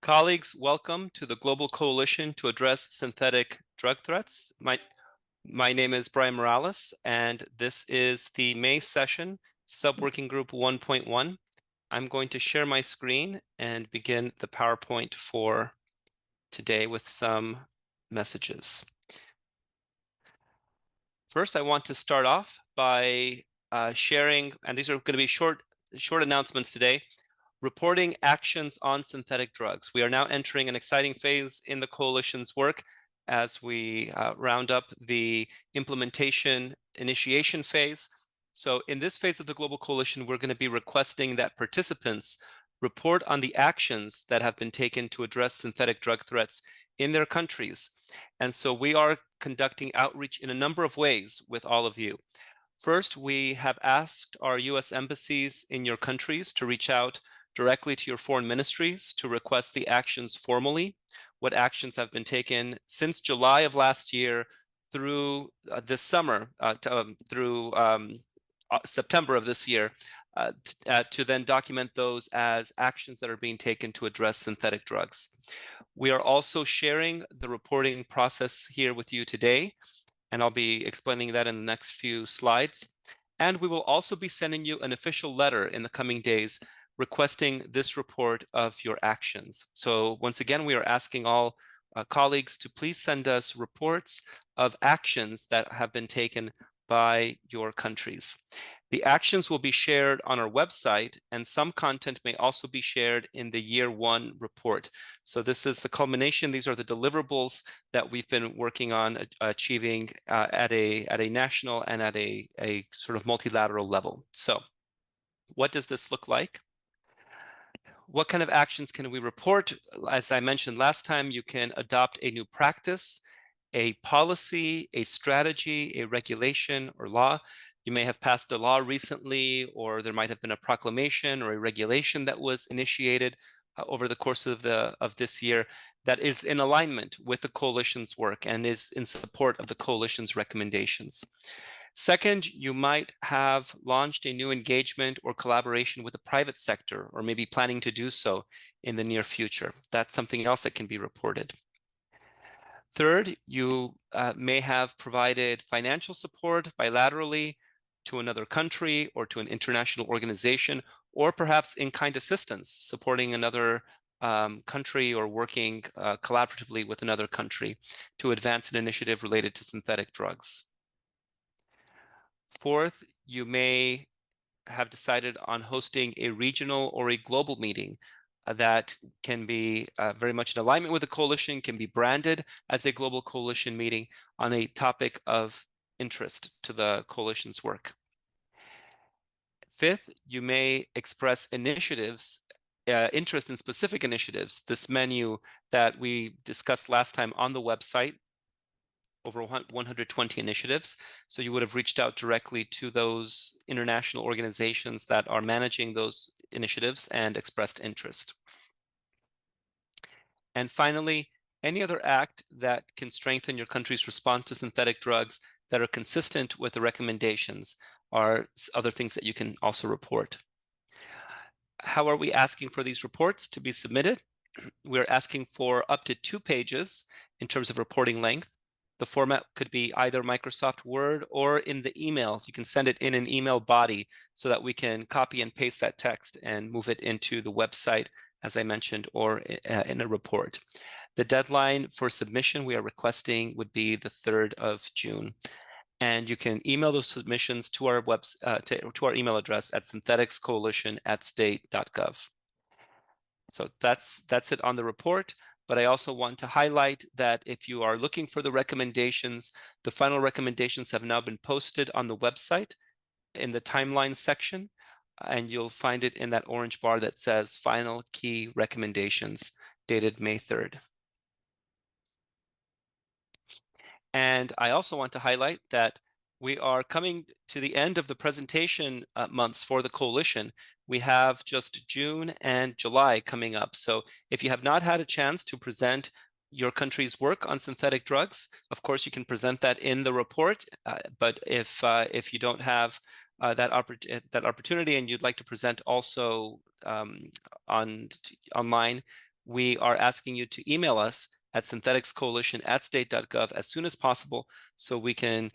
Colleagues, welcome to the Global Coalition to Address Synthetic Drug Threats. My name is Brian Morales, and this is the May session, Subworking Group 1.1. I'm going to share my screen and begin the PowerPoint for today with some messages. First, I want to start off by sharing, and these are going to be short announcements today, reporting actions on synthetic drugs. We are now entering an exciting phase in the coalition's work as we round up the implementation initiation phase. So in this phase of the Global Coalition, we're going to be requesting that participants report on the actions that have been taken to address synthetic drug threats in their countries. And so we are conducting outreach in a number of ways with all of you. First, we have asked our U.S. embassies in your countries to reach out directly to your foreign ministries to request the actions formally, what actions have been taken since July of last year through this summer, through September of this year, to then document those as actions that are being taken to address synthetic drugs. We are also sharing the reporting process here with you today, and I'll be explaining that in the next few slides. And we will also be sending you an official letter in the coming days requesting this report of your actions. So once again, we are asking all colleagues to please send us reports of actions that have been taken by your countries. The actions will be shared on our website, and some content may also be shared in the Year 1 report. So this is the culmination. These are the deliverables that we've been working on achieving at a national and at a sort of multilateral level. So what does this look like? What kind of actions can we report? As I mentioned last time, you can adopt a new practice, a policy, a strategy, a regulation, or law. You may have passed a law recently, or there might have been a proclamation or a regulation that was initiated over the course of this year that is in alignment with the coalition's work and is in support of the coalition's recommendations. Second, you might have launched a new engagement or collaboration with the private sector, or maybe planning to do so in the near future. That's something else that can be reported. Third, you may have provided financial support bilaterally to another country or to an international organization, or perhaps in-kind assistance, supporting another country or working collaboratively with another country to advance an initiative related to synthetic drugs. Fourth, you may have decided on hosting a regional or a global meeting that can be very much in alignment with the coalition, can be branded as a global coalition meeting on a topic of interest to the coalition's work. Fifth, you may express initiatives, interest in specific initiatives. This menu that we discussed last time on the website, over 120 initiatives. So you would have reached out directly to those international organizations that are managing those initiatives and expressed interest. And finally, any other act that can strengthen your country's response to synthetic drugs that are consistent with the recommendations are other things that you can also report. How are we asking for these reports to be submitted? We're asking for up to 2 pages in terms of reporting length. The format could be either Microsoft Word or in the email. You can send it in an email body so that we can copy and paste that text and move it into the website, as I mentioned, or in a report. The deadline for submission we are requesting would be the 3rd of June. And you can email those submissions to our to our email address at syntheticscoalition@state.gov. So that's it on the report. But I also want to highlight that if you are looking for the recommendations, the final recommendations have now been posted on the website in the timeline section, and you'll find it in that orange bar that says Final Key Recommendations, dated May 3rd. And I also want to highlight that we are coming to the end of the presentation months for the coalition. We have just June and July coming up. So if you have not had a chance to present your country's work on synthetic drugs. Of course, you can present that in the report, but if you don't have that opportunity and you'd like to present also online, we are asking you to email us at syntheticscoalition@state.gov as soon as possible, so we can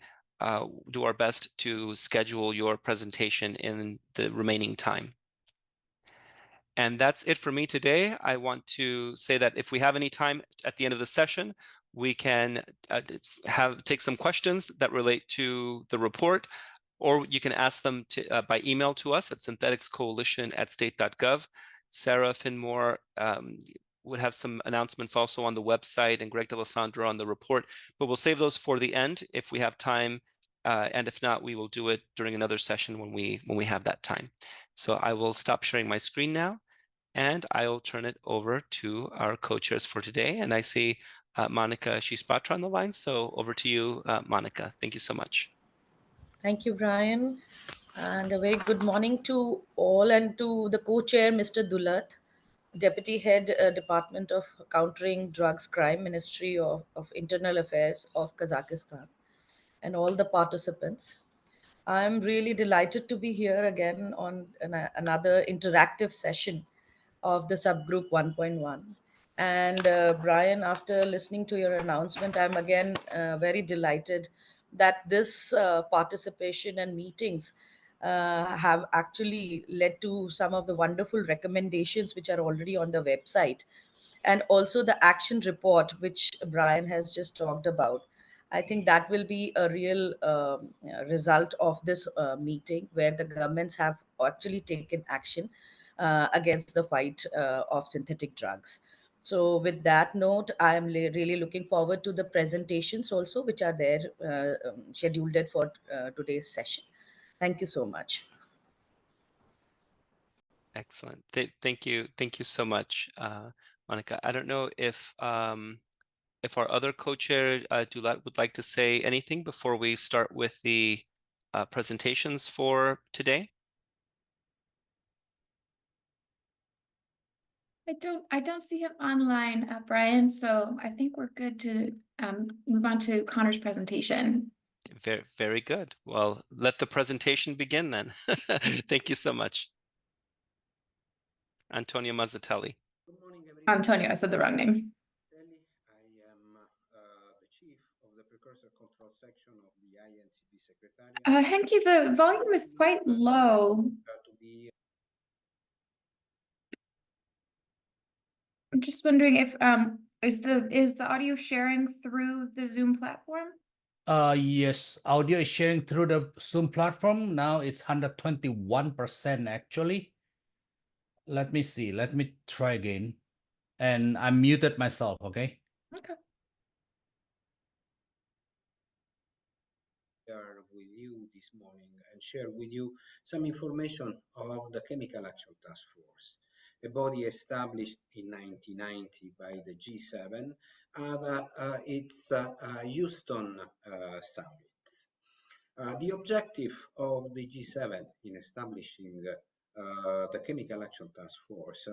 do our best to schedule your presentation in the remaining time. And that's it for me today. I want to say that if we have any time at the end of the session, we can take some questions that relate to the report, or you can ask them by email to us at syntheticscoalition@state.gov. Sarah Finmore would have some announcements also on the website, and Greg D'Alessandro on the report, but we'll save those for the end if we have time. And if not, we will do it during another session when we have that time. So I will stop sharing my screen now, and I will turn it over to our co-chairs for today. And I see Monica Shispatra on the line. So over to you, Monica. Thank you so much. Thank you, Brian. And a very good morning to all, and to the co-chair, Mr. Dulat, Deputy Head, Department of Countering Drugs Crime, Ministry of Internal Affairs of Kazakhstan, and all the participants. I'm really delighted to be here again on another interactive session of the subgroup 1.1. And Brian, after listening to your announcement, I'm again very delighted that this participation and meetings have actually led to some of the wonderful recommendations which are already on the website, and also the action report which Brian has just talked about. I think that will be a real result of this meeting, where the governments have actually taken action against the fight of synthetic drugs. So, with that note, I am really looking forward to the presentations also, which are there scheduled for today's session. Thank you so much. Excellent. Thank you. Thank you so much, Monica. I don't know if our other co-chair Dulat would like to say anything before we start with the presentations for today. I don't see him online, Brian, so I think we're good to move on to Connor's presentation. Very, very good. Well, let the presentation begin then. Thank you so much. Antonio Mazzatelli. Good morning, everyone. Antonio, I said the wrong name. I am the chief of the precursor control section of the INCB Secretariat. Henki, the volume is quite low. I'm just wondering if is the audio sharing through the Zoom platform? Yes, audio is sharing through the Zoom platform. Now it's 121% actually. Let me see. Let me try again. And I muted myself, okay? Okay. With you this morning and share with you some information of the Chemical Action Task Force, a body established in 1990 by the G7 at its Houston summit. The objective of the G7 in establishing the Chemical Action Task Force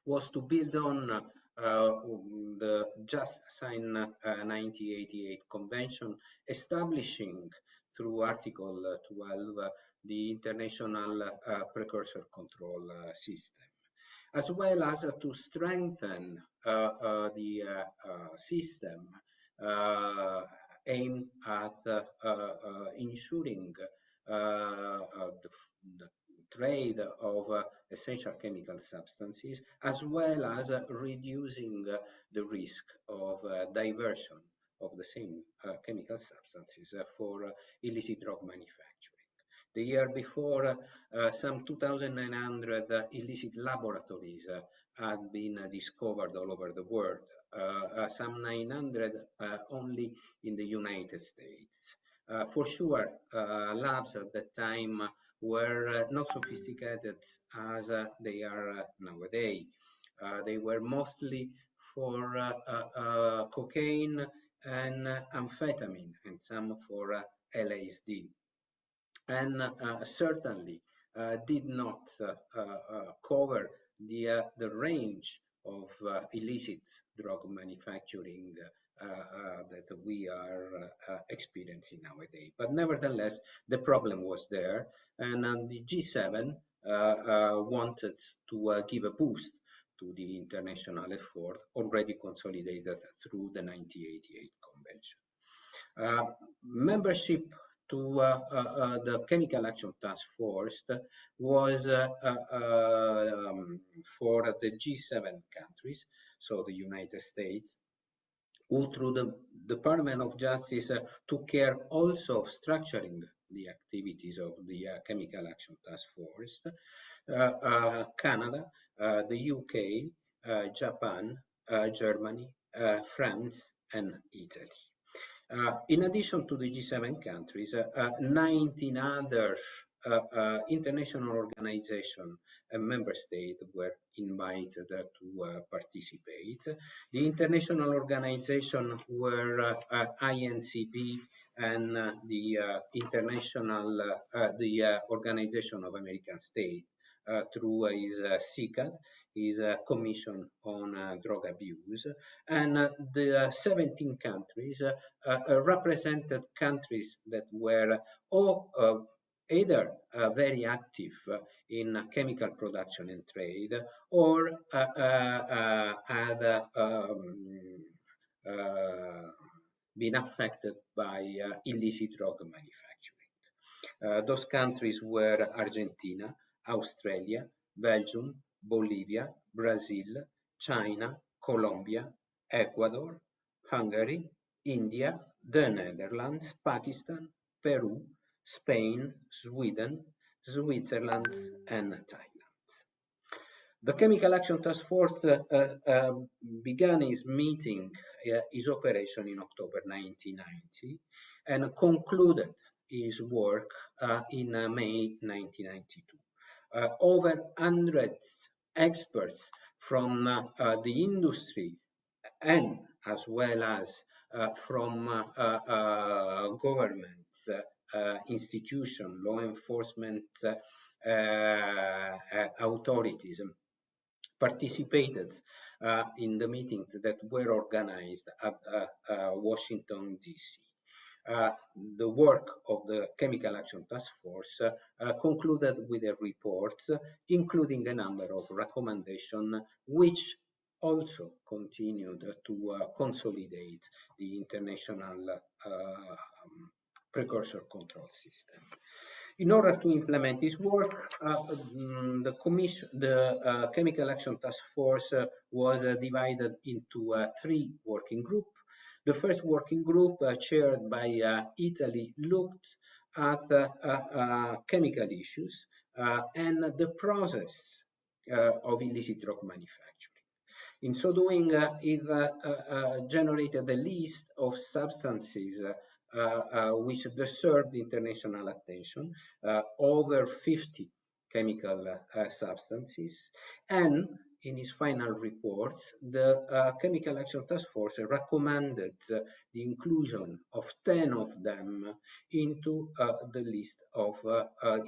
was to build on the just signed 1988 convention, establishing through Article 12 the international precursor control system, as well as to strengthen the system aimed at ensuring the trade of essential chemical substances, as well as reducing the risk of diversion of the same chemical substances for illicit drug manufacturing. The year before, some 2,900 illicit laboratories had been discovered all over the world, some 900 only in the United States. For sure, labs at that time were not sophisticated as they are nowadays. They were mostly for cocaine and amphetamine, and some for LSD. And certainly did not cover the range of illicit drug manufacturing that we are experiencing nowadays. But nevertheless, the problem was there, and the G7 wanted to give a boost to the international effort already consolidated through the 1988 Convention. Membership to the Chemical Action Task Force was for the G7 countries, so the United States, who through the Department of Justice took care also of structuring the activities of the Chemical Action Task Force, Canada, the UK, Japan, Germany, France, and Italy. In addition to the G7 countries, 19 other international organizations and member states were invited to participate. The international organizations were INCB and the Organization of American States through his CICAD, his Commission on Drug Abuse, and the 17 countries represented countries that were all either very active in chemical production and trade or had been affected by illicit drug manufacturing. Those countries were Argentina, Australia, Belgium, Bolivia, Brazil, China, Colombia, Ecuador, Hungary, India, the Netherlands, Pakistan, Peru, Spain, Sweden, Switzerland, and Thailand. The Chemical Action Task Force began its meeting, its operation in October 1990, and concluded its work in May 1992. Over 100 experts from the industry and as well as from governments, institutions, law enforcement authorities participated in the meetings that were organized at Washington, D.C. The work of the Chemical Action Task Force concluded with a report, including a number of recommendations, which also continued to consolidate the international precursor control system. In order to implement this work, the Chemical Action Task Force was divided into 3 working groups. The first working group, chaired by Italy, looked at chemical issues and the process of illicit drug manufacturing. In so doing, it generated a list of substances which deserved international attention, over 50 chemical substances, and in its final report, the Chemical Action Task Force recommended the inclusion of 10 of them into the list of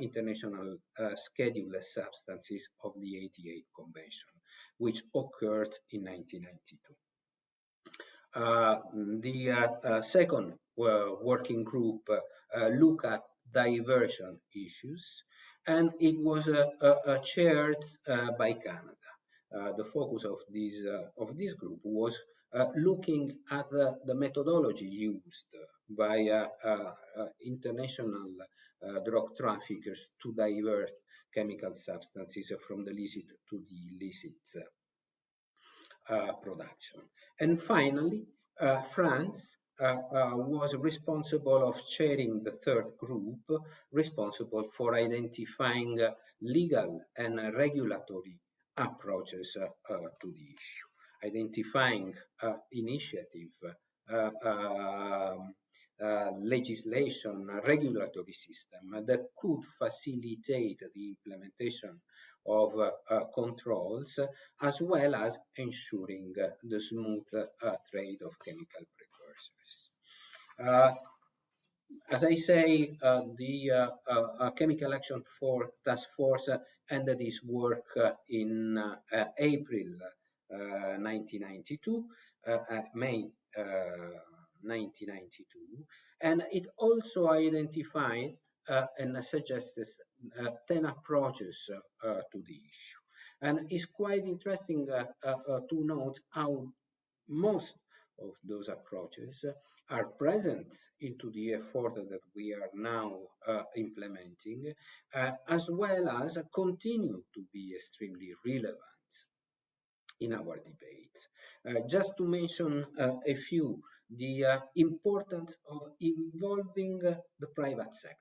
international scheduled substances of the 88 Convention, which occurred in 1992. The second working group looked at diversion issues, and it was chaired by Canada. The focus of this group was looking at the methodology used by international drug traffickers to divert chemical substances from the licit to the illicit production. And finally, France was responsible of chairing the third group, responsible for identifying legal and regulatory approaches to the issue, identifying initiative, legislation, regulatory system that could facilitate the implementation of controls, as well as ensuring the smooth trade of chemical precursors. As I say, the Chemical Action Task Force ended its work in April 1992, May 1992, and it also identified and suggested 10 approaches to the issue. And it's quite interesting to note how most of those approaches are present into the effort that we are now implementing, as well as continue to be extremely relevant in our debate. Just to mention a few, the importance of involving the private sector.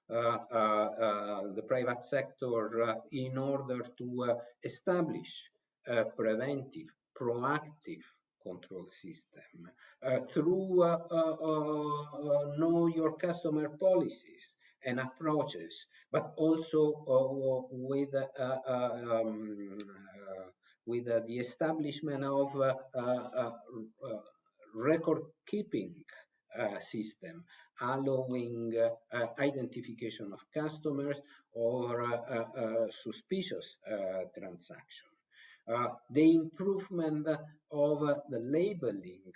The private sector in order to establish a preventive, proactive control system through know your customer policies and approaches, but also with the establishment of record keeping system, allowing identification of customers or suspicious transaction. The improvement of the labeling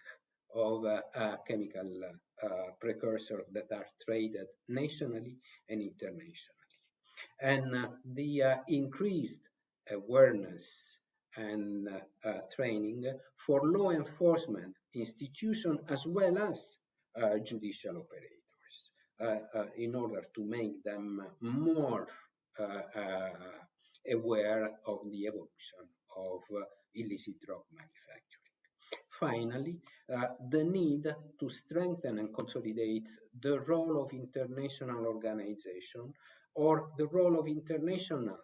of chemical precursors that are traded nationally and internationally, and the increased awareness and training for law enforcement institutions as well as judicial operators in order to make them more aware of the evolution of illicit drug manufacturing. Finally, the need to strengthen and consolidate the role of international organization or the role of international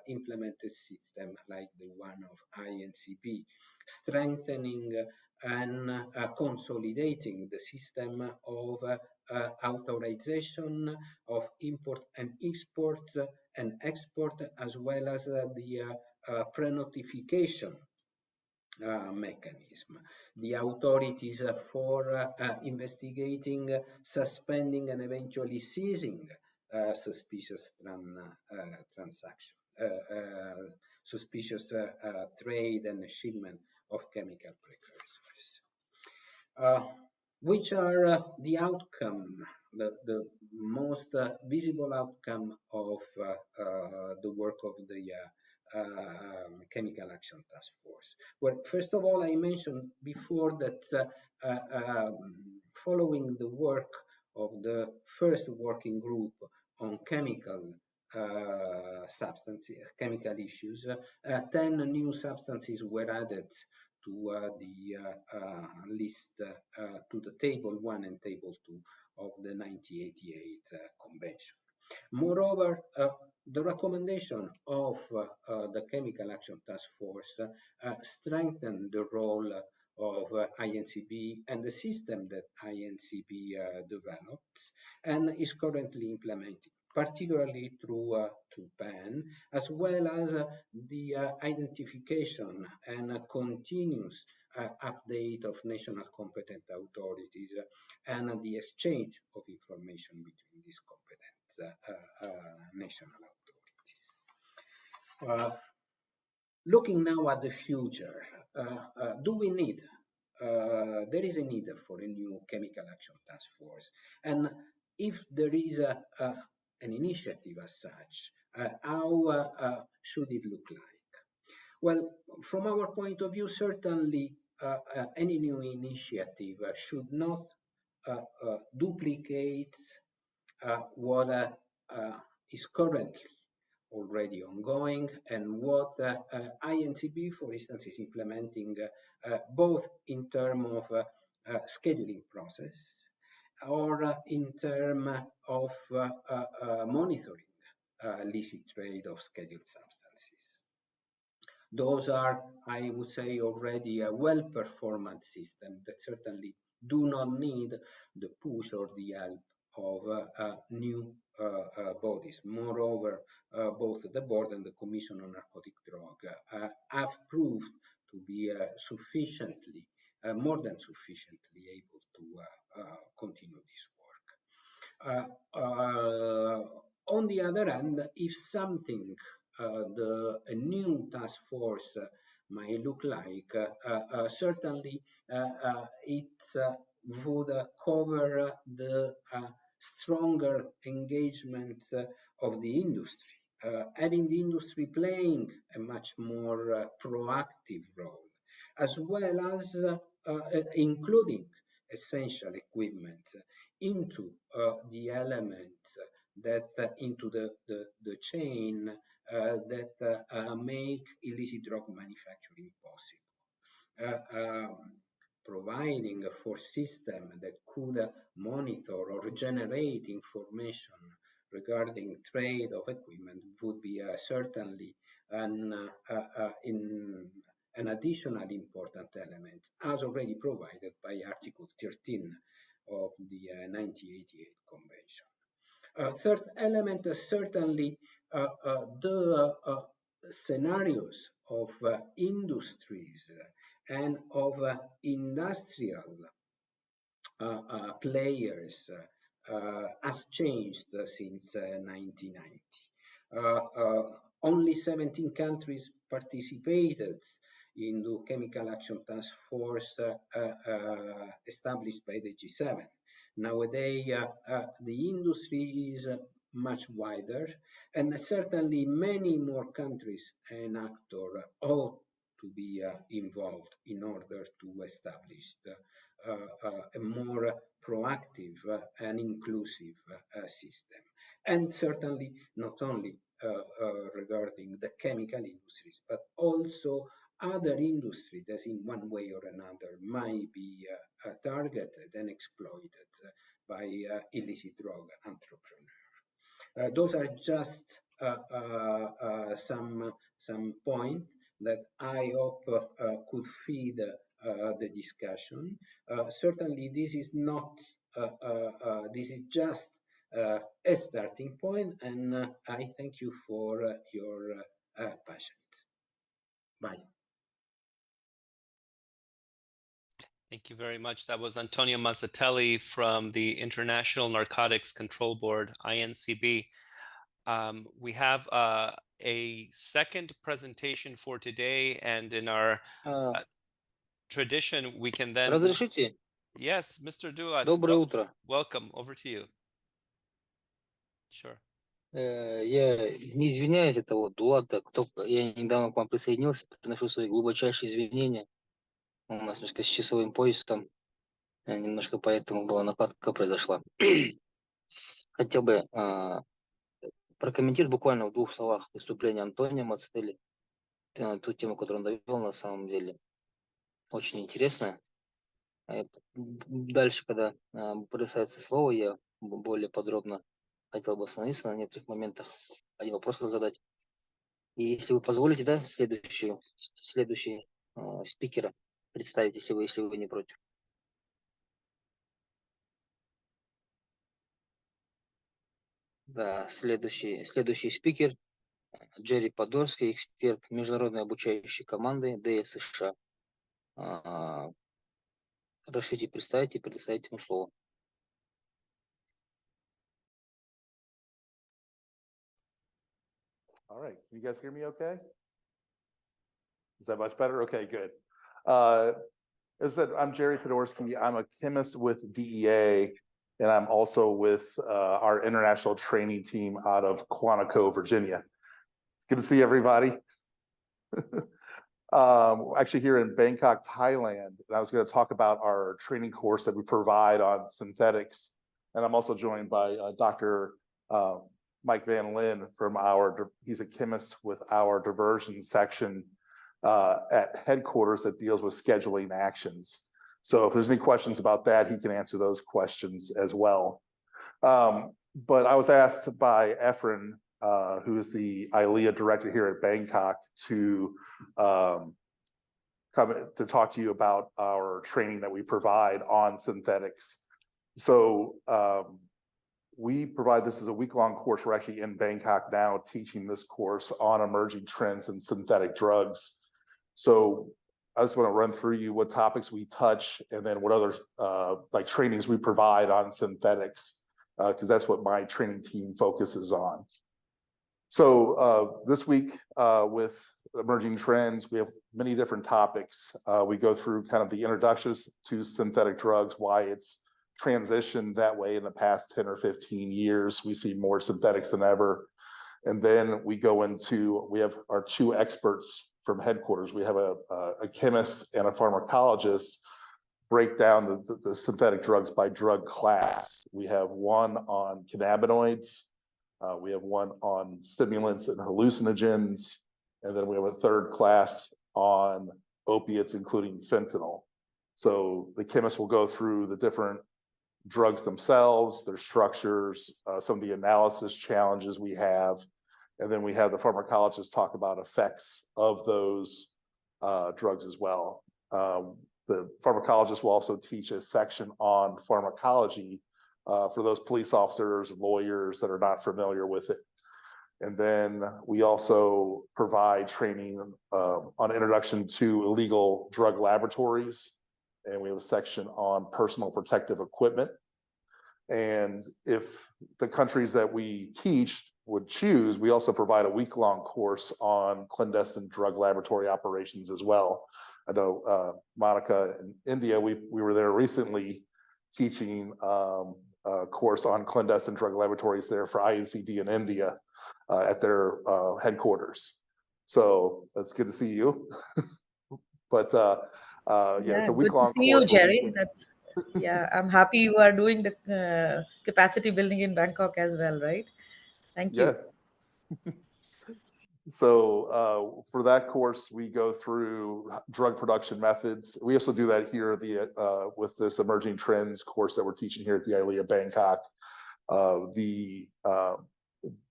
implemented system like the one of INCB, strengthening and consolidating the system of authorization of import and export as well as the pre-notification mechanism. The authorities for investigating, suspending, and eventually seizing suspicious transaction, suspicious trade and shipment of chemical precursors. Which are the outcome, the most visible outcome of the work of the Chemical Action Task Force? Well, first of all, I mentioned before that following the work of the first working group on chemical substances, chemical issues, 10 new substances were added to the list, to the Table 1 and Table 2 of the 1988 Convention. Moreover, the recommendation of the Chemical Action Task Force strengthened the role of INCB and the system that INCB developed and is currently implementing, particularly through PAN, as well as the identification and continuous update of national competent authorities and the exchange of information between these competent national authorities. Looking now at the future, do we need, there is a need for a new Chemical Action Task Force, and if there is an initiative as such, how should it look like? Well, from our point of view, certainly any new initiative should not duplicate what is currently already ongoing and what INCB, for instance, is implementing both in terms of scheduling process or in terms of monitoring illicit trade of scheduled substances. Those are, I would say, already a well-performant system that certainly do not need the push or the help of new bodies. Moreover, both the board and the Commission on Narcotic Drug have proved to be sufficiently, more than sufficiently able to continue this work. On the other hand, if something a new task force might look like, certainly it would cover the stronger engagement of the industry, having the industry playing a much more proactive role, as well as including essential equipment into the elements that into the chain that make illicit drug manufacturing possible. Providing for system that could monitor or generate information regarding trade of equipment would be certainly an additional important element, as already provided by Article 13 of the 1988 Convention. Third element is certainly the scenarios of industries and of industrial players has changed since 1990. Only 17 countries participated in the Chemical Action Task Force established by the G7. Nowadays, the industry is much wider, and certainly many more countries and actors ought to be involved in order to establish a more proactive and inclusive system. And certainly not only regarding the chemical industries, but also other industries that in one way or another might be targeted and exploited by illicit drug entrepreneurs. Those are just some points that I hope could feed the discussion. Certainly, this is not. This is just a starting point, and I thank you for your patience. Bye. Thank you very much. That was Antonio Mazzatelli from the International Narcotics Control Board, INCB. We have a second presentation for today, and in our tradition, we can then... Разрешите? Yes, Mr. Duat. Доброе утро. Welcome. Over to you. Sure. Я не извиняюсь, это вот Дулат, я недавно к вам присоединился, приношу свои глубочайшие извинения. У нас немножко с часовым поясом, немножко поэтому была накладка произошла. Хотел бы прокомментировать буквально в 2 словах выступление Антонио Мацетели, ту тему, которую он довел, на самом деле очень интересная. Дальше, когда предоставится слово, я более подробно хотел бы остановиться на некоторых моментах, один вопрос задать. И если вы позволите, да, следующий спикера представить, если вы не против. Да, следующий спикер Джерри Подорский, эксперт международной обучающей команды ДС США. Разрешите представить и предоставить ему слово. All right, can you guys hear me okay? Is that much better? Okay, good. As I said, I'm Jerry Podorski. I'm a chemist with DEA, and I'm also with our international training team out of Quantico, Virginia. It's good to see everybody. Actually here in Bangkok, Thailand, and I was going to talk about our training course that we provide on synthetics. And I'm also joined by Dr. Mike Van Lin from he's a chemist with our diversion section at headquarters that deals with scheduling actions. So if there's any questions about that, he can answer those questions as well. But I was asked by Efren, who is the ILEA director here at Bangkok, to come to talk to you about our training that we provide on synthetics. So we provide this as a week-long course. We're actually in Bangkok now teaching this course on emerging trends in synthetic drugs. So I just want to run through you what topics we touch and then what other like trainings we provide on synthetics, because that's what my training team focuses on. So this week with emerging trends. We have many different topics. We go through kind of the introductions to synthetic drugs, why it's transitioned that way in the past 10 or 15 years. We see more synthetics than ever. And then we go into, we have our two experts from headquarters. We have a chemist and a pharmacologist break down the synthetic drugs by drug class. We have one on cannabinoids. We have one on stimulants and hallucinogens. And then we have a third class on opiates, including fentanyl. So the chemist will go through the different drugs themselves, their structures, some of the analysis challenges we have. And then we have the pharmacologist talk about effects of those drugs as well. The pharmacologist will also teach a section on pharmacology for those police officers, lawyers that are not familiar with it. And then we also provide training on introduction to illegal drug laboratories. And we have a section on personal protective equipment. And if the countries that we teach would choose, we also provide a week-long course on clandestine drug laboratory operations as well. I know Monica in India, we were there recently teaching a course on clandestine drug laboratories there for INCD in India at their headquarters. So it's good to see you. But yeah, it's a week-long course. Good to see you, Jerry. That's yeah. I'm happy you are doing the capacity building in Bangkok as well, right? Thank you. Yes. So for that course, we go through drug production methods. We also do that here at with this emerging trends course that we're teaching here at the ILEA Bangkok. The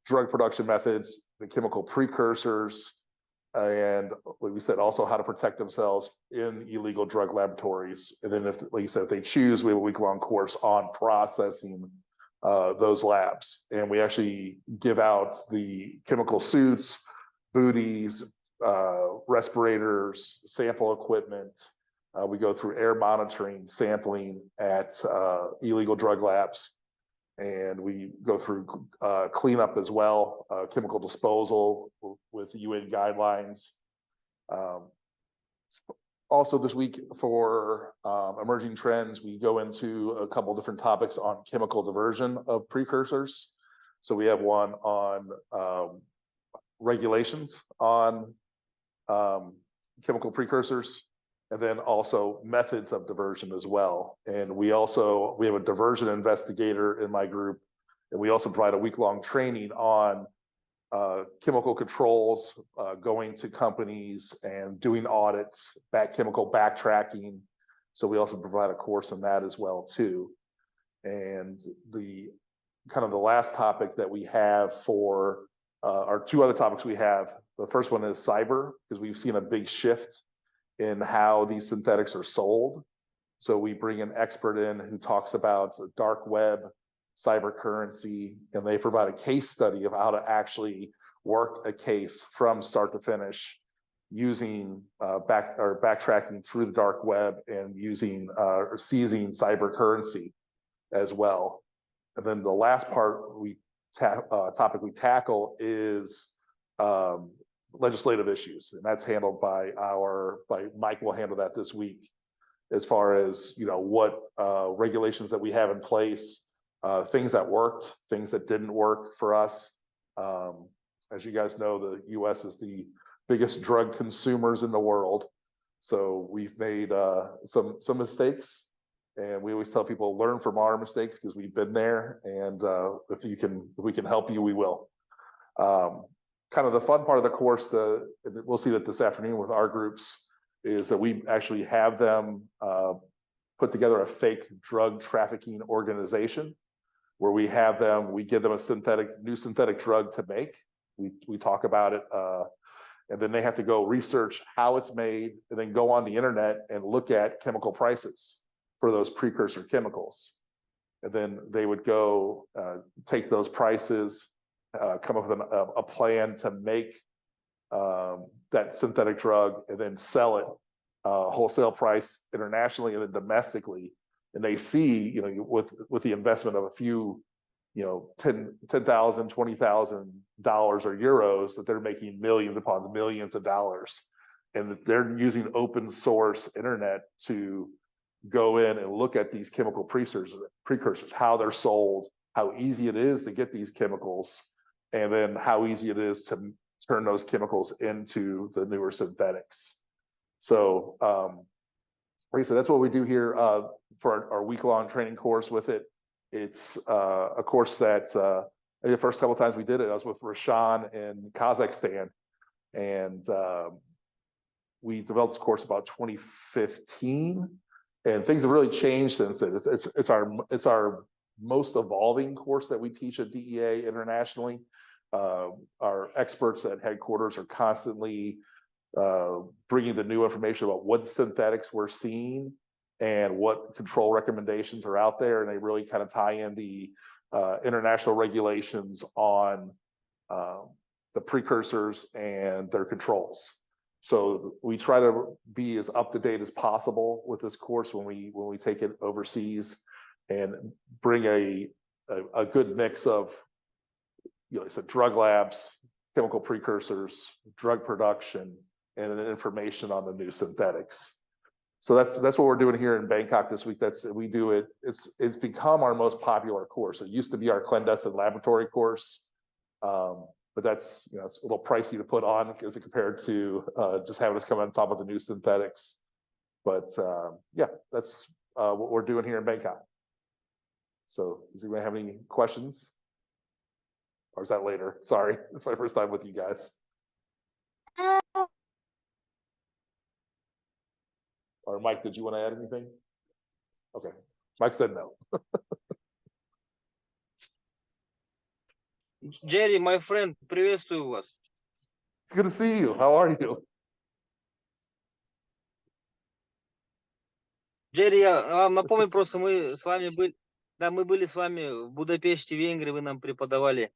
drug production methods, the chemical precursors, and like we said, also how to protect themselves in illegal drug laboratories. And then, if, like you said, if they choose, we have a week-long course on processing those labs. And we actually give out the chemical suits, booties, respirators, sample equipment. We go through air monitoring, sampling at illegal drug labs. And we go through cleanup as well, chemical disposal with UN guidelines. Also this week for emerging trends, we go into a couple different topics on chemical diversion of precursors. So we have one on regulations on chemical precursors, and then also methods of diversion as well. And we have a diversion investigator in my group, and we also provide a week-long training on chemical controls, going to companies and doing audits, chemical backtracking. So we also provide a course on that as well too. And the last topic that we have for our two other topics we have, the first one is cyber, because we've seen a big shift in how these synthetics are sold. So we bring an expert in who talks about the dark web, cyber currency, and they provide a case study of how to actually work a case from start to finish using backtracking through the dark web and using or seizing cyber currency as well. And then the last part topic we tackle is legislative issues, and that's handled by Mike. Will handle that this week, as far as what regulations that we have in place, things that worked, things that didn't work for us. As you guys know, the U.S. is the biggest drug consumers in the world, so we've made some mistakes, and we always tell people learn from our mistakes because we've been there, and if we can help you, we will. Kind of the fun part of the course, and we'll see that this afternoon with our groups, is that we actually have them put together a fake drug trafficking organization where we give them a new synthetic drug to make. We talk about it, and then they have to go research how it's made, and then go on the internet and look at chemical prices for those precursor chemicals. And then they would go take those prices, come up with a plan to make that synthetic drug, and then sell it wholesale price internationally and then domestically. And they see, with the investment of a few $10,000, $20,000 or euros, that they're making millions upon millions of dollars, and that they're using open source internet to go in and look at these chemical precursors, how they're sold, how easy it is to get these chemicals, and then how easy it is to turn those chemicals into the newer synthetics. So like I said, that's what we do here for our week-long training course with it. It's a course that the first couple of times we did it, I was with Rashan in Kazakhstan, and we developed this course about 2015, and things have really changed since then. It's our most evolving course that we teach at DEA internationally. Our experts at headquarters are constantly bringing the new information about what synthetics we're seeing and what control recommendations are out there, and they really kind of tie in the international regulations on the precursors and their controls. So we try to be as up to date as possible with this course when we take it overseas, and bring a good mix of, like I said, drug labs, chemical precursors, drug production, and information on the new synthetics. So that's what we're doing here in Bangkok this week. It's become our most popular course. It used to be our clandestine laboratory course, but that's it's a little pricey to put on as compared to just having us come on top of the new synthetics. But yeah, that's what we're doing here in Bangkok. So does anybody have any questions? Or is that later? Sorry, it's my first time with you guys. Or Mike, did you want to add anything? Okay, Mike said no. Jerry, my friend, приветствую вас. It's good to see you. How are you? Джерри, я вам напомню, просто мы с вами были, да, мы были с вами в Будапеште, Венгрии, вы нам преподавали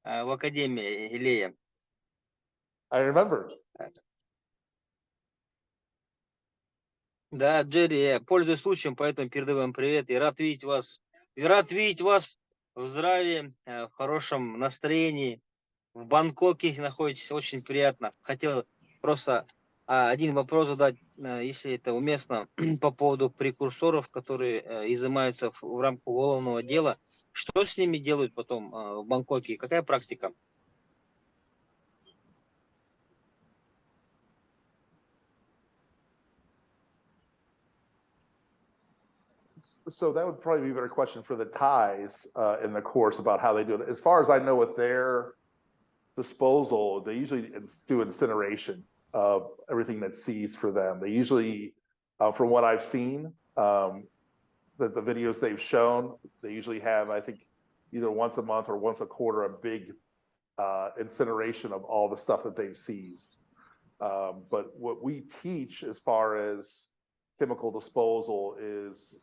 в Академии Илея. I remember. Да, Джерри, я пользуюсь случаем, поэтому передаю вам привет и рад видеть вас в здравии, в хорошем настроении. В Бангкоке находитесь, очень приятно. Хотел просто один вопрос задать, если это уместно, по поводу прекурсоров, которые изымаются в рамках уголовного дела. Что с ними делают потом в Бангкоке? Какая практика? So that would probably be a better question for the Thais in the course about how they do it. As far as I know, with their disposal, they usually do incineration of everything that's seized for them. They usually, from what I've seen, the videos they've shown, they usually have, I think, either once a month or once a quarter, a big incineration of all the stuff that they've seized. But what we teach as far as chemical disposal is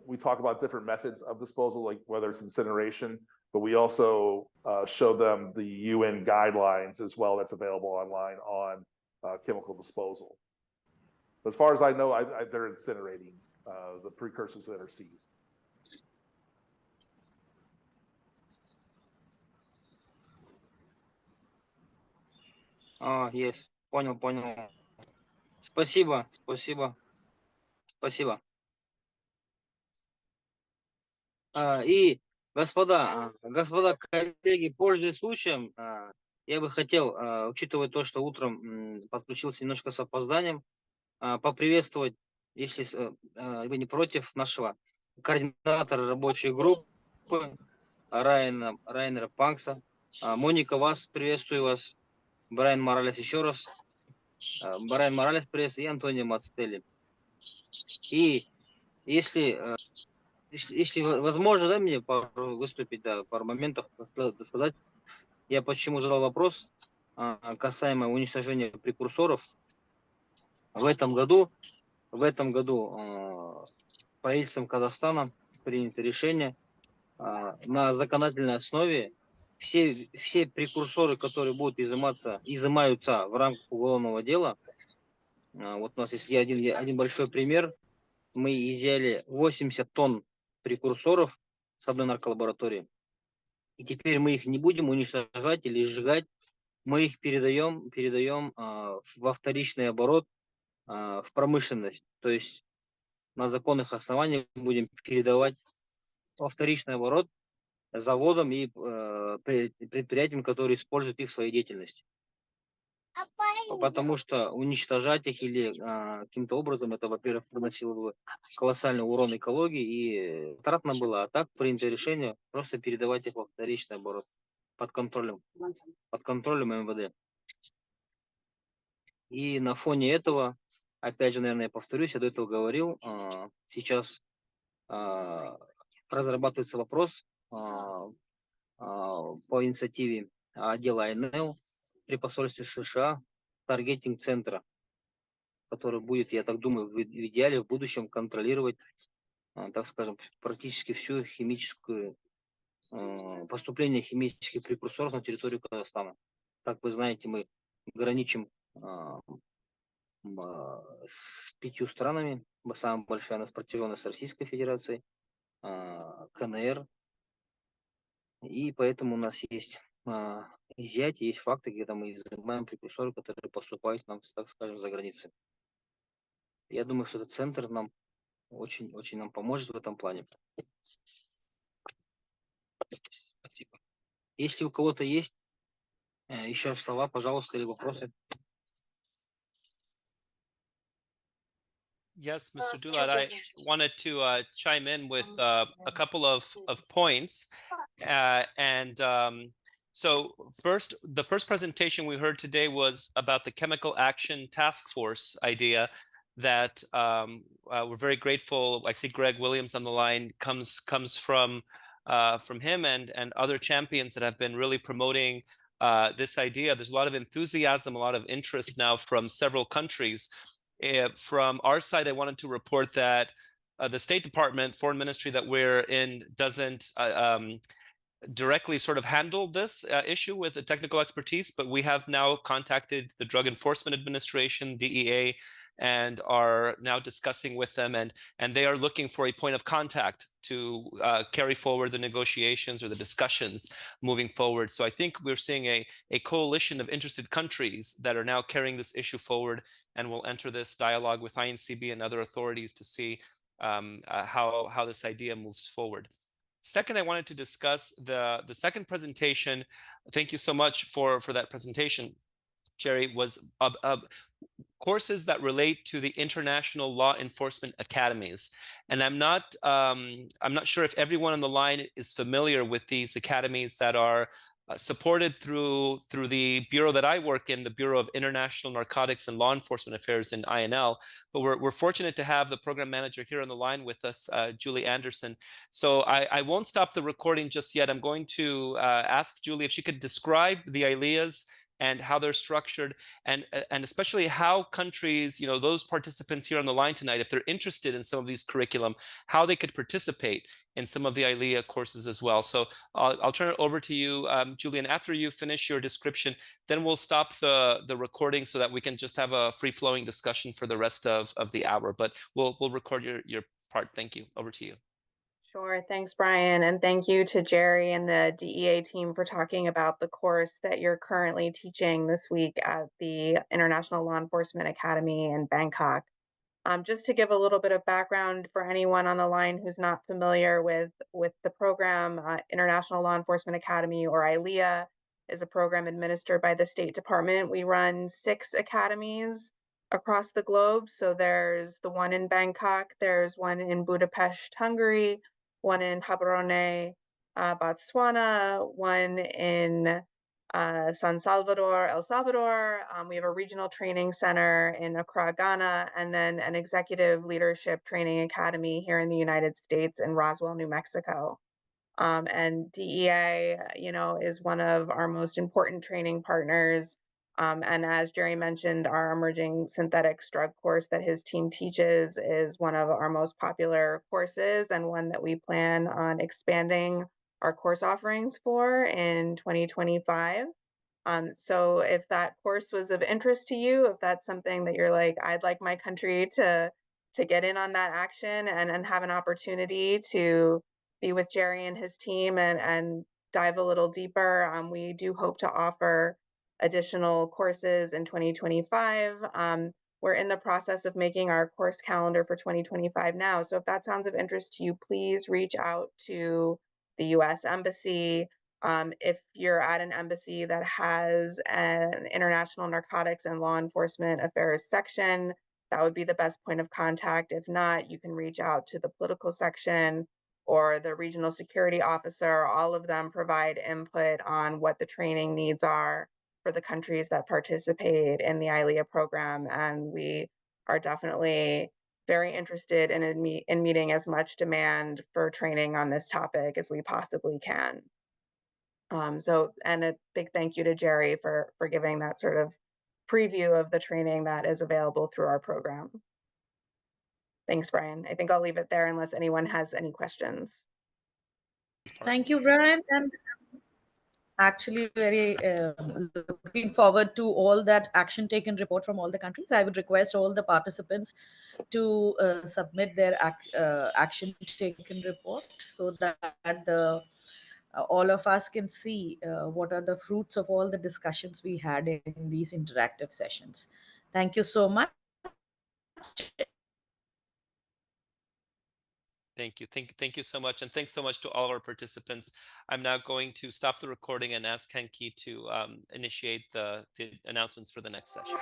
we talk about different methods of disposal, like whether it's incineration, but we also show them the UN guidelines as well that's available online on chemical disposal. As far as I know, they're incinerating the precursors that are seized. Есть, понял. Спасибо. И, господа коллеги, пользуясь случаем, я бы хотел, учитывая то, что утром подключился немножко с опозданием, поприветствовать, если вы не против, нашего координатора рабочей группы Райнера Панкса. Моника, вас приветствую вас. Брайан Моралес еще раз. Брайан Моралес приветствую и Антонио Мацтелли. И если возможно, да, мне выступить, да, пару моментов сказать. Я почему задал вопрос касаемо уничтожения прекурсоров. В этом году правительством Казахстана принято решение на законодательной основе все прекурсоры, которые будут изымаются в рамках уголовного дела. Вот у нас есть один большой пример. Мы изъяли 80 тонн прекурсоров с одной нарколабораторией. И теперь мы их не будем уничтожать или сжигать, мы их передаем во вторичный оборот, в промышленность. То есть на законных основаниях будем передавать во вторичный оборот заводам и предприятиям, которые используют их в своей деятельности. Потому что уничтожать их или каким-то образом это, во-первых, приносило бы колоссальный урон экологии и тратно было. А так принято решение просто передавать их во вторичный оборот под контролем МВД. И на фоне этого, опять же, наверное, я повторюсь, я до этого говорил, сейчас разрабатывается вопрос по инициативе отдела АНЛ при посольстве США таргетинг-центра, который будет, я так думаю, в идеале в будущем контролировать, так скажем, практически всю химическую поступление химических прекурсоров на территорию Казахстана. Как вы знаете, мы граничим с 5 странами. Самая большая у нас протяженность с Российской Федерацией, КНР. И поэтому у нас есть изъятие, есть факты, когда мы изымаем прекурсоры, которые поступают нам, так скажем, за границей. Я думаю, что этот центр нам очень нам поможет в этом плане. Спасибо. Если у кого-то есть еще слова, пожалуйста, или вопросы. Yes, Mr. Dulat, I wanted to chime in with a couple of points. So first, the first presentation we heard today was about the Chemical Action Task Force idea that we're very grateful. I see Greg Williams on the line, comes from him and other champions that have been really promoting this idea. There's a lot of enthusiasm, a lot of interest now from several countries. From our side, I wanted to report that the State Department, Foreign Ministry that we're in, doesn't directly sort of handle this issue with the technical expertise, but we have now contacted the Drug Enforcement Administration, DEA, and are now discussing with them, and they are looking for a point of contact to carry forward the negotiations or the discussions moving forward. So I think we're seeing a coalition of interested countries that are now carrying this issue forward, and will enter this dialogue with INCB and other authorities to see how this idea moves forward. Second, I wanted to discuss the second presentation. Thank you so much for that presentation, Jerry. Was courses that relate to the international law enforcement academies, and I'm not sure if everyone on the line is familiar with these academies that are supported through the bureau that I work in, the Bureau of International Narcotics and Law Enforcement Affairs in INL. But we're fortunate to have the program manager here on the line with us, Julie Anderson. So I won't stop the recording just yet. I'm going to ask Julie if she could describe the ILEAs and how they're structured, and especially how countries, those participants here on the line tonight, if they're interested in some of these curriculum, how they could participate in some of the ILEA courses as well. So I'll turn it over to you, Julian. After you finish your description, then we'll stop the recording so that we can just have a free-flowing discussion for the rest of the hour. But we'll record your part. Thank you. Over to you. Sure. Thanks, Brian. And thank you to Jerry and the DEA team for talking about the course that you're currently teaching this week at the International Law Enforcement Academy in Bangkok. Just to give a little bit of background for anyone on the line who's not familiar with the program, International Law Enforcement Academy, or ILEA, is a program administered by the State Department. We run 6 academies across the globe. So there's the one in Bangkok, there's one in Budapest, Hungary, one in Gaborone, Botswana, one in San Salvador, El Salvador. We have a regional training center in Accra, Ghana, and then an executive leadership training academy here in the United States in Roswell, New Mexico. And DEA, is one of our most important training partners. And as Jerry mentioned, our emerging synthetics drug course that his team teaches is one of our most popular courses, and one that we plan on expanding our course offerings for in 2025. So if that course was of interest to you, if that's something that you're like, I'd like my country to get in on that action and have an opportunity to be with Jerry and his team and dive a little deeper. We do hope to offer additional courses in 2025. We're in the process of making our course calendar for 2025 now. So if that sounds of interest to you, please reach out to the US Embassy. If you're at an embassy that has an international narcotics and law enforcement affairs section, that would be the best point of contact. If not, you can reach out to the political section or the regional security officer. All of them provide input on what the training needs are for the countries that participate in the ILEA program. And we are definitely very interested in meeting as much demand for training on this topic as we possibly can. And a big thank you to Jerry for giving that sort of preview of the training that is available through our program. Thanks, Brian. I think I'll leave it there unless anyone has any questions. Thank you, Brian. And actually very looking forward to all that action taken report from all the countries. I would request all the participants to submit their action taken report so that the all of us can see what are the fruits of all the discussions we had in these interactive sessions. Thank you so much. Thank you. Thank you so much. And thanks so much to all of our participants. I'm now going to stop the recording and ask Henki to initiate the announcements for the next session.